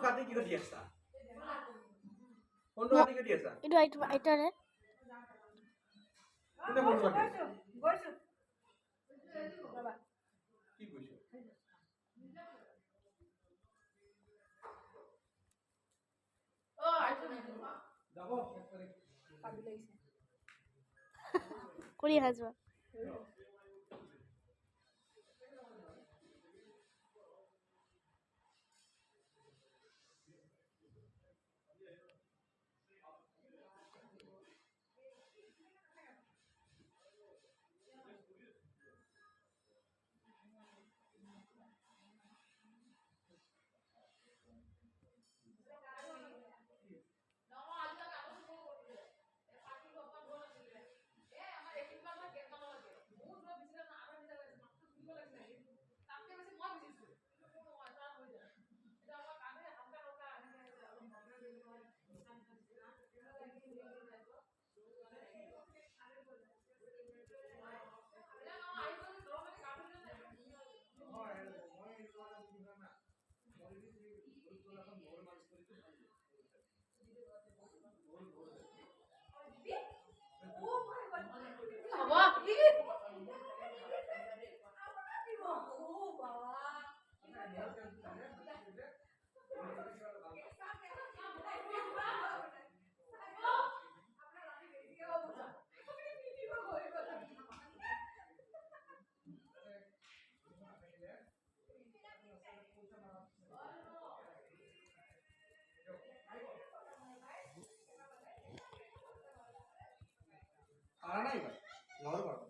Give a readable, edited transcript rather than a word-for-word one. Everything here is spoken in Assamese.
কাটি কি কৰি আছা কোনটো কাটি কৰি আছা এইটো আইতাৰে কোনে কোন কাটি গৈছো বাবা কি কৈছো ও আইছো যাব পাবি লাগিছে কৰি আহা যোৱা আনা নাই ভাই লাউৰ